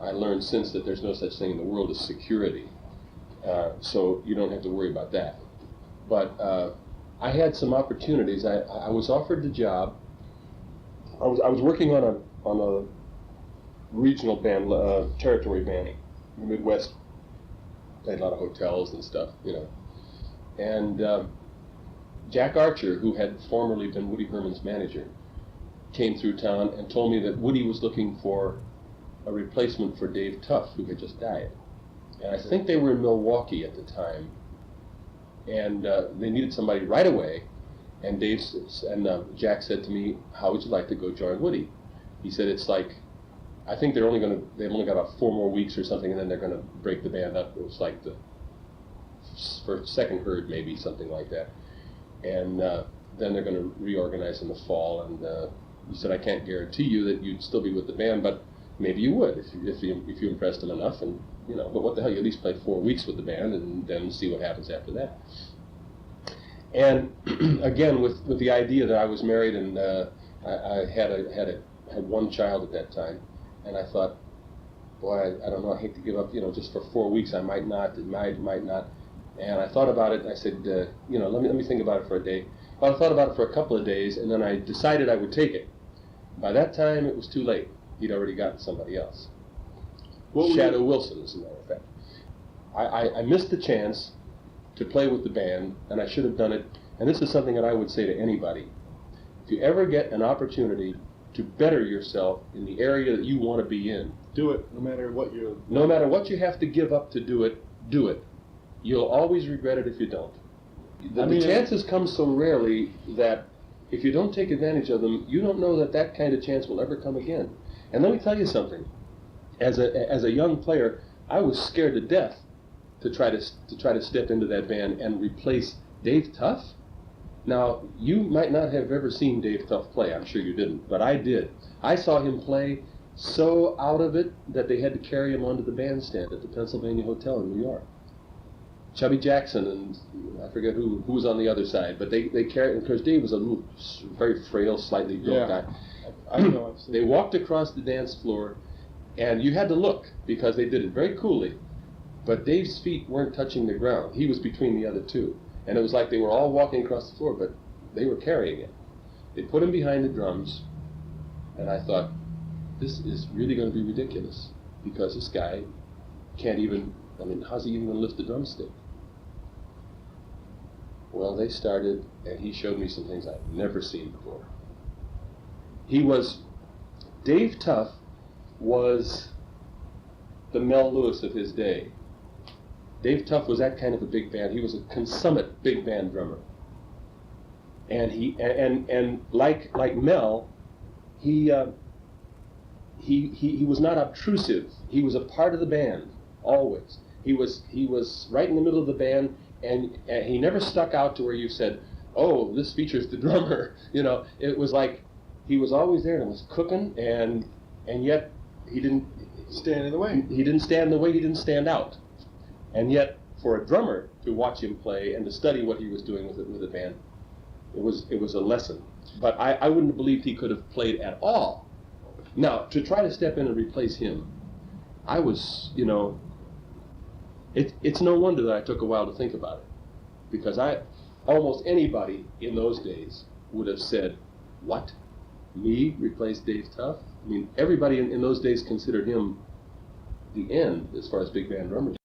I learned since that there's no such thing in the world as security, so you don't have to worry about that. But I had some opportunities. I was offered the job. I was working on a regional band, territory band, in the Midwest. Played a lot of hotels and stuff, you know. And Jack Archer, who had formerly been Woody Herman's manager, came through town and told me that Woody was looking for a replacement for Dave Tuff, who had just died. And I think they were in Milwaukee at the time, and they needed somebody right away. And Jack said to me, "How would you like to go join Woody?" He said, "It's like, I think they've only got about 4 more weeks or something, and then they're going to break the band up." It was like the second herd, maybe, something like that. And then they're going to reorganize in the fall. And he said, "I can't guarantee you that you'd still be with the band, but maybe you would if you impressed them enough. And you know, but what the hell? You at least play 4 weeks with the band, and then see what happens after that." And again, with the idea that I was married, and I had one child at that time, and I thought, boy, I don't know, I hate to give up, you know, just for 4 weeks. I might not, it might not. And I thought about it, and I said, you know, let me think about it for a day. Well, I thought about it for a couple of days, and then I decided I would take it. By that time, it was too late. He'd already gotten somebody else. Shadow Wilson, as a matter of fact. I missed the chance to play with the band, and I should have done it. And this is something that I would say to anybody. If you ever get an opportunity to better yourself in the area that you want to be in, do it, no matter what you... No matter what you have to give up to do it, do it. You'll always regret it if you don't. The chances come so rarely that if you don't take advantage of them, you don't know that that kind of chance will ever come again. And let me tell you something. As a young player, I was scared to death to try to step into that band and replace Dave Tuff. Now, you might not have ever seen Dave Tuff play. I'm sure you didn't, but I did. I saw him play so out of it that they had to carry him onto the bandstand at the Pennsylvania Hotel in New York. Chubby Jackson and I forget who was on the other side, but they carried him, because Dave was a little, very frail, slightly built guy. I know. They walked across the dance floor, and you had to look, because they did it very coolly. But Dave's feet weren't touching the ground. He was between the other two. And it was like they were all walking across the floor, but they were carrying it. They put him behind the drums, and I thought, this is really going to be ridiculous, because this guy can't even, I mean, how's he even going to lift the drumstick? Well, they started, and he showed me some things I've never seen before. Dave Tuff was the Mel Lewis of his day. Dave Tuff was that kind of a big band. He was a consummate big band drummer. And like Mel, he was not obtrusive. He was a part of the band always. He was right in the middle of the band, and he never stuck out to where you said, "Oh, this features the drummer." You know, it was like he was always there and was cooking, and yet he didn't stand in the way. He didn't stand in the way. He didn't stand out. And yet, for a drummer to watch him play and to study what he was doing with the band, it was a lesson. But I wouldn't have believed he could have played at all. Now, to try to step in and replace him, I was, you know, it's no wonder that I took a while to think about it, because almost anybody in those days would have said, "What? Me replace Dave Tuff?" I mean, everybody in those days considered him the end as far as big band drummers.